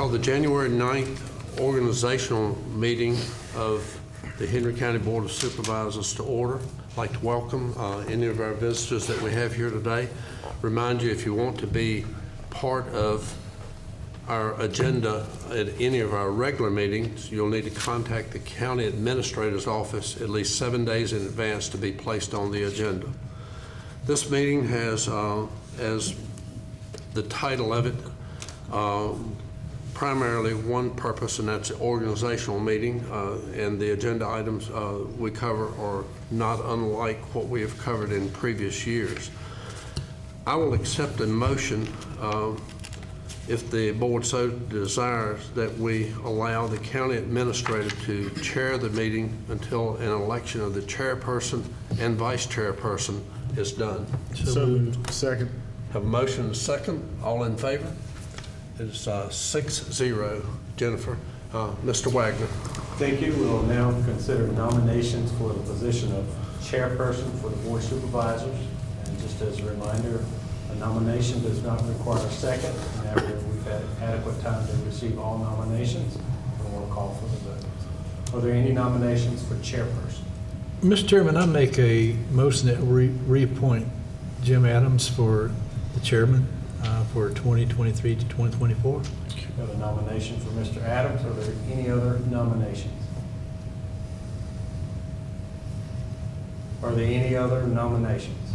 Call the January 9th organizational meeting of the Henry County Board of Supervisors to order. I'd like to welcome any of our visitors that we have here today. Remind you, if you want to be part of our agenda at any of our regular meetings, you'll need to contact the county administrator's office at least 7 days in advance to be placed on the agenda. This meeting has, as the title of it, primarily one purpose, and that's an organizational meeting, and the agenda items we cover are not unlike what we have covered in previous years. I will accept a motion if the board so desires that we allow the county administrator to chair the meeting until an election of the chairperson and vice chairperson is done. So moved. Second. Have a motion and a second. All in favor? It's 6-0. Jennifer, Mr. Wagner. Thank you. We will now consider nominations for the position of chairperson for the Board of Supervisors. And just as a reminder, a nomination does not require a second. And after we've had adequate time to receive all nominations, we'll call for the vote. Are there any nominations for chairperson? Mr. Chairman, I make a motion that we reappoint Jim Adams for the chairman for 2023 to 2024. We have a nomination for Mr. Adams. Are there any other nominations? Are there any other nominations?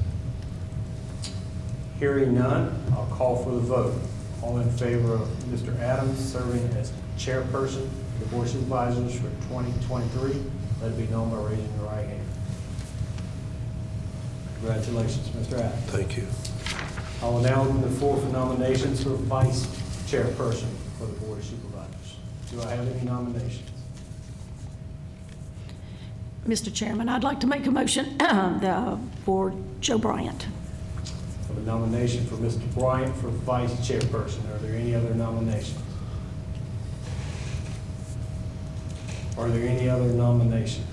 Hearing none, I'll call for the vote. All in favor of Mr. Adams serving as chairperson of the Board of Supervisors for 2023, let it be known by raising your right hand. Congratulations, Mr. Adams. Thank you. I will now open the floor for nominations for vice chairperson for the Board of Supervisors. Do I have any nominations? Mr. Chairman, I'd like to make a motion for Joe Bryant. I have a nomination for Mr. Bryant for vice chairperson. Are there any other nominations? Are there any other nominations?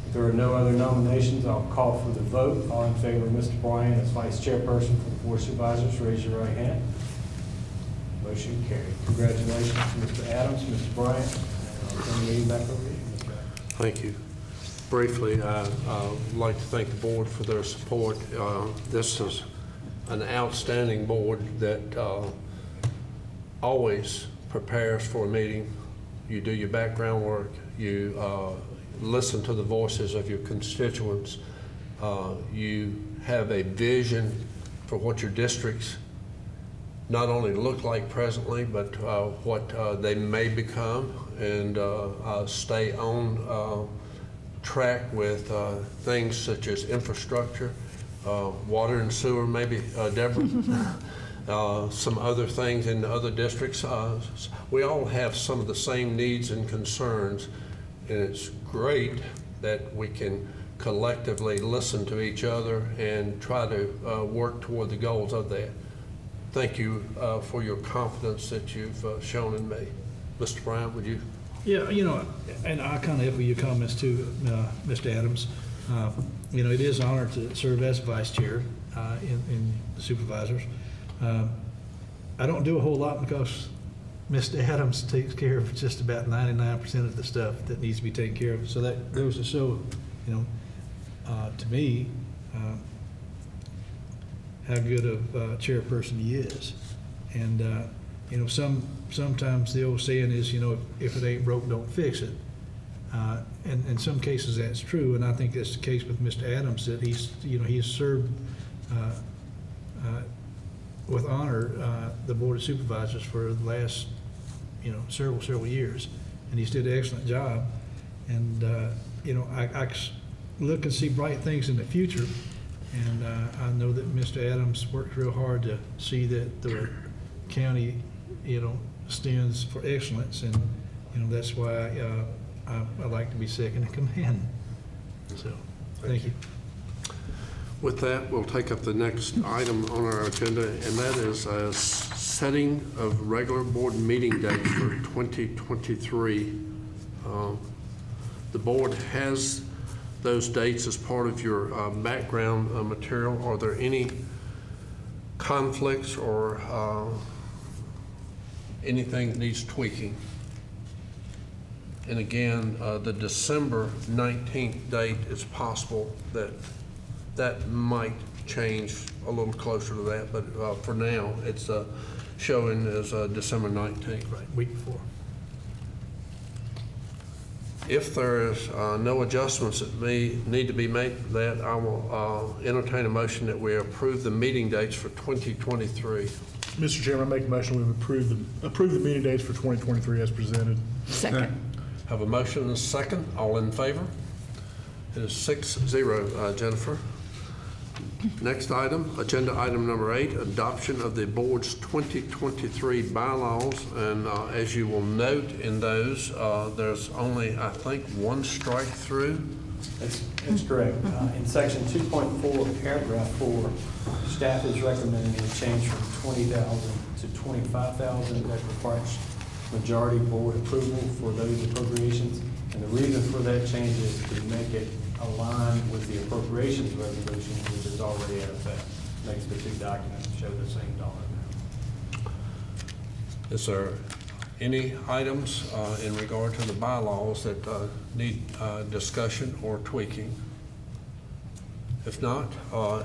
If there are no other nominations, I'll call for the vote. All in favor of Mr. Bryant as vice chairperson for the Board of Supervisors, raise your right hand. Motion carried. Congratulations to Mr. Adams, Mr. Bryant. And I'll turn the meeting back over to you, Mr. Adams. Thank you. Briefly, I'd like to thank the board for their support. This is an outstanding board that always prepares for a meeting. You do your background work. You listen to the voices of your constituents. You have a vision for what your districts not only look like presently, but what they may become, and stay on track with things such as infrastructure, water and sewer, maybe, Deborah, some other things in the other districts. We all have some of the same needs and concerns, and it's great that we can collectively listen to each other and try to work toward the goals of that. Thank you for your confidence that you've shown in me. Mr. Bryant, would you? Yeah, you know, and I kind of echo your comments too, Mr. Adams. You know, it is an honor to serve as vice chair in the supervisors. I don't do a whole lot because Mr. Adams takes care of just about 99% of the stuff that needs to be taken care of. So that goes to show, you know, to me, how good of a chairperson he is. And, you know, sometimes the old saying is, you know, if it ain't broke, don't fix it. And in some cases that's true, and I think that's the case with Mr. Adams, that he's, you know, he has served with honor the Board of Supervisors for the last, you know, several years, and he's did an excellent job. And you know, I look and see bright things in the future, and I know that Mr. Adams worked real hard to see that the county, you know, stands for excellence, and you know that's why I like to be second in command. So, thank you. With that, we'll take up the next item on our agenda, and that is a setting of regular board meeting dates for 2023. The board has those dates as part of your background material. Are there any conflicts or anything that needs tweaking. And again, the December 19th date, it's possible that that might change a little closer to that, but for now, it's showing as December 19th. Right, week before. If there is no adjustments that may need to be made to that, I will entertain a motion that we approve the meeting dates for 2023. Mr. Chairman, I make a motion we approve the meeting dates for 2023 as presented. Second. Have a motion and a second. All in favor? It is 6-0, Jennifer. Next item, agenda item number 8, adoption of the board's 2023 bylaws. And as you will note in those, there's only, I think, one strike through. That's correct. In section 2.4, paragraph 4, staff is recommending a change from 20,000 to 25,000. That requires majority board approval for those appropriations. And the reason for that change is to make it align with the appropriations resolution, which is already in effect. Makes the two documents show the same dollar amount. Is there any items in regard to the bylaws that need discussion or tweaking? If not,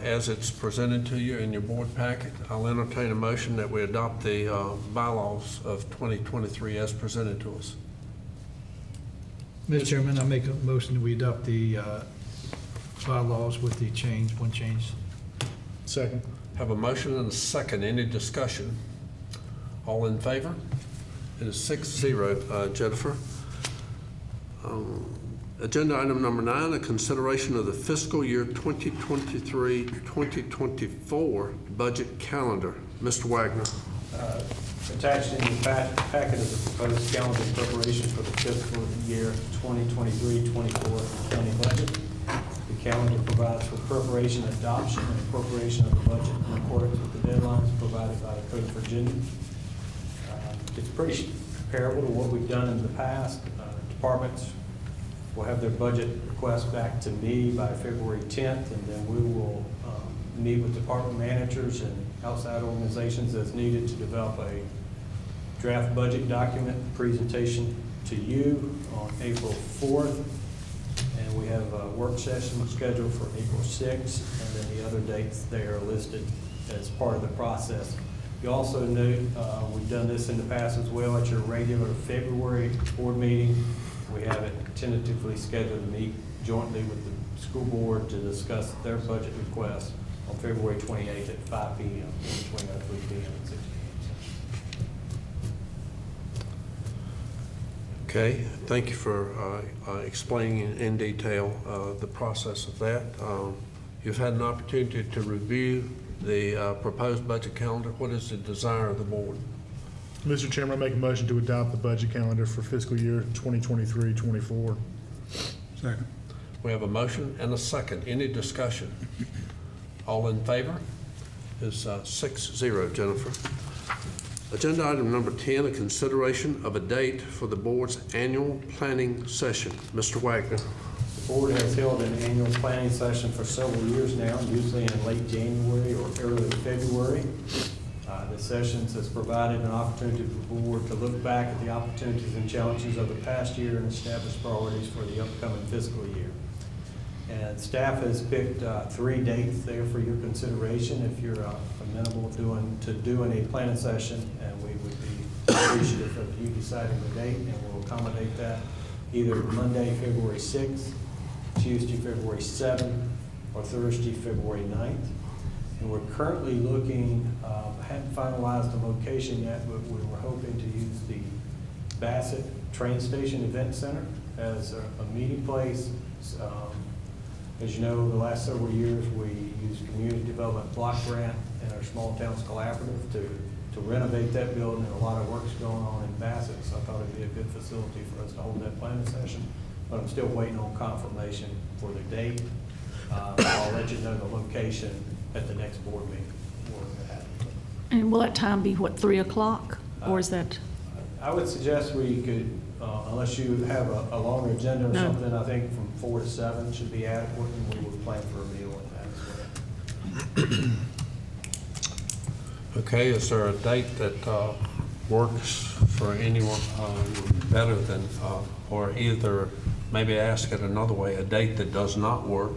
as it's presented to you in your board packet, I'll entertain a motion that we adopt the bylaws of 2023 as presented to us. Mr. Chairman, I make a motion that we adopt the bylaws with the change, one change. Second. Have a motion and a second. Any discussion? All in favor? It is 6-0, Jennifer. Agenda item number 9, a consideration of the fiscal year 2023-2024 budget calendar. Mr. Wagner. Attached in the packet is the proposed calendar preparation for the fiscal year 2023-24 county budget. The calendar provides for preparation, adoption, and appropriation of the budget in accordance with the deadlines provided by the Code of Virginia. It's pretty comparable to what we've done in the past. Departments will have their budget requests back to me by February 10th, and then we will meet with department managers and outside organizations as needed to develop a draft budget document presentation to you on April 4th. And we have a work session scheduled for April 6th, and then the other dates there are listed as part of the process. You also note, we've done this in the past as well at your regular February board meeting. We have it tentatively scheduled to meet jointly with the school board to discuss their budget request on February 28th at 5 p.m. between 3 p.m. and 6 p.m. Okay, thank you for explaining in detail the process of that. You've had an opportunity to review the proposed budget calendar. What is the desire of the board? Mr. Chairman, I make a motion to adopt the budget calendar for fiscal year 2023-24. Second. We have a motion and a second. Any discussion? All in favor? Is 6-0, Jennifer. Agenda item number 10, a consideration of a date for the board's annual planning session. Mr. Wagner. The board has held an annual planning session for several years now, usually in late January or early February. The sessions has provided an opportunity for the board to look back at the opportunities and challenges of the past year and establish priorities for the upcoming fiscal year. And staff has picked 3 dates there for your consideration if you're amenable to doing a planning session, and we would be appreciative of you deciding the date, and we'll accommodate that either Monday, February 6th, Tuesday, February 7th, or Thursday, February 9th. And we're currently looking, hadn't finalized the location yet, but we were hoping to use the Bassett Train Station Event Center as a meeting place. As you know, the last several years, we used Community Development Block Grant and our Small Towns Collaborative to renovate that building, and a lot of work's going on in Bassett, so I thought it'd be a good facility for us to hold that planning session. But I'm still waiting on confirmation for the date. I'll let you know the location at the next board meeting. And will that time be, what, 3 o'clock? Or is that? I would suggest we could, unless you have a longer agenda or No. something, I think from 4 to 7 should be adequate, and we would plan for a meal at that as well. Okay, is there a date that works for anyone better than, or either, maybe ask it another way, a date that does not work?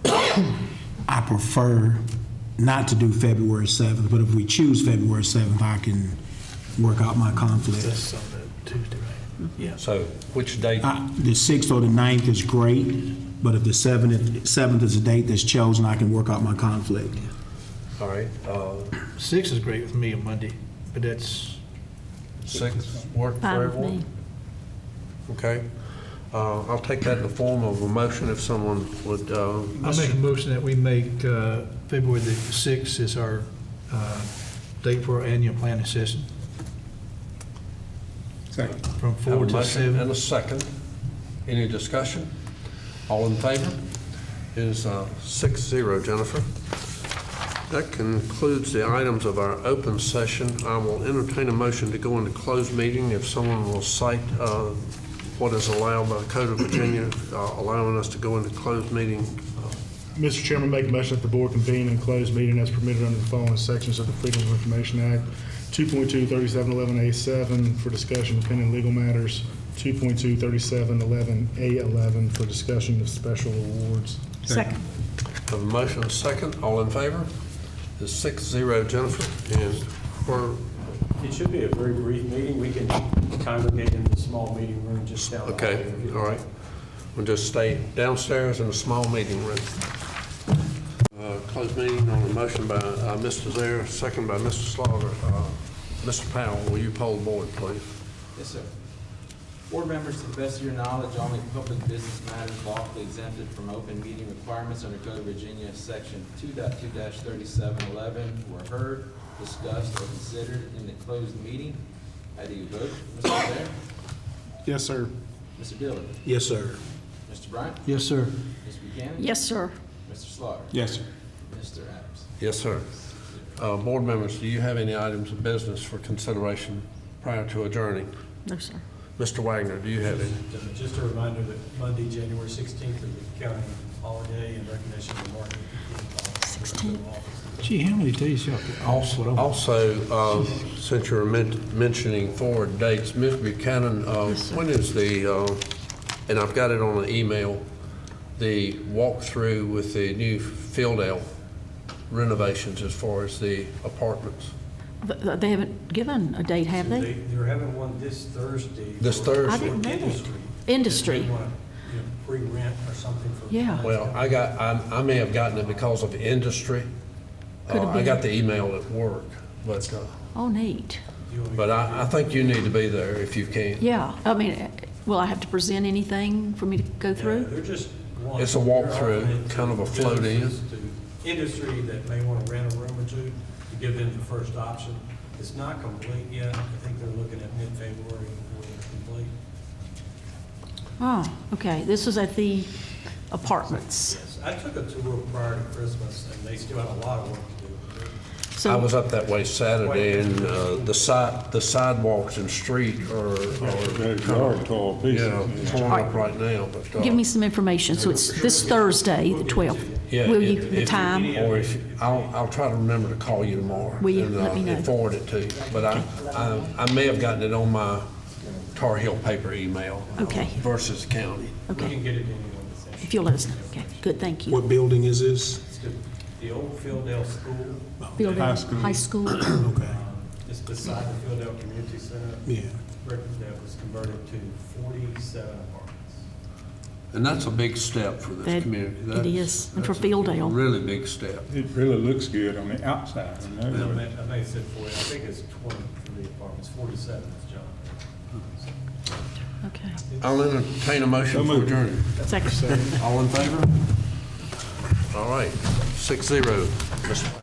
I prefer not to do February 7th, but if we choose February 7th, I can work out my conflict. That's on the Tuesday, right? Yeah. So which date? The 6th or the 9th is great, but if the 7th is a date that's chosen, I can work out my conflict. All right, 6 is great with me on Monday, but that's, 6th work for Fine with everyone? me. Okay. I'll take that in the form of a motion if someone would. I make a motion that we make February the 6th is our date for our annual planning session, Second. from Have 4 a to motion 7. and a second. Any discussion? All in favor? It is 6-0, Jennifer. That concludes the items of our open session. I will entertain a motion to go into closed meeting if someone will cite what is allowed by the Code of Virginia, allowing us to go into closed meeting. Mr. Chairman, make a motion that the board convene in closed meeting as permitted under the following sections of the Freedom of Information Act. 2.2, 3711A7 for discussion of pending legal matters. 2.2, 3711A11 for discussion of special awards. Second. Have a motion and a second. All in favor? It's 6-0, Jennifer. And we're, It should be a very brief meeting. We can congregate in the small meeting room just down the hallway. okay, all right. We'll just stay downstairs in a small meeting room. Closed meeting on a motion by Mr. Zare, second by Mr. Slaughter. Mr. Powell, will you poll the board, please? Yes, sir. Board members, to the best of your knowledge, only public business matters lawfully exempted from open meeting requirements under Code of Virginia, Section 2.2-3711 were heard, discussed, or considered in the closed meeting. How do you vote? Mr. Zare? Yes, sir. Mr. Dillon? Yes, sir. Mr. Bryant? Yes, sir. Ms. Buchanan? Yes, sir. Mr. Slaughter? Yes, sir. Mr. Adams? Yes, sir. Board members, do you have any items of business for consideration prior to adjourning? No, sir. Mr. Wagner, do you have any? Just a reminder that Monday, January 16th is the county holiday in recognition of Martin Luther King. 16th. Gee, how many days y'all? Also, since you're mentioning forward dates, Ms. Buchanan, when is the, and I've got it on an email, the walkthrough with the new Fieldale renovations as far as the apartments? They haven't given a date, have they? They're having one this Thursday. This for- Thursday? I didn't know that. Industry. Industry. They want, pre-rent or something for. Yeah. Well, I may have gotten it because of industry. Could have I been. got the email at work, but Oh, neat. I think you need to be there if you can. Yeah, I mean, will I have to present anything for me to go Yeah, through? they're just. It's a walkthrough, kind of a float in. Industry that may want to rent a room or two, to give them the first option. It's not complete yet. I think they're looking at mid-February when it's complete. Oh, okay. This is at the apartments. Yes, I took a tour prior to Christmas, and they still have a lot of work to do. I was So, up that way Saturday, and the sidewalks and street are torn up right now, but. give me some information. So it's this Thursday, the 12th. Yeah, Will you, if the time? Or if, I'll try to remember to call you tomorrow. Will you? and, Let me know. and forward it to you. But I may have gotten it on my Tar Heel paper email. Okay. Versus county. We Okay, can get it anyone that's interested. if you'll let us know. Okay, good, thank you. What building is this? It's the old Fieldale School. Building, high school. Okay. It's beside the Fieldale Community Center. Yeah. That was converted to 47 apartments. And that's a big step for this That- community. it is, and for That's a Fieldale. Really big step. It really looks good on the outside, you I know? may have said 40, I think it's 23 apartments, 47 is John. Okay. I'll entertain a motion So for moved. adjournment. Second. All in favor? All right, 6-0. Mr.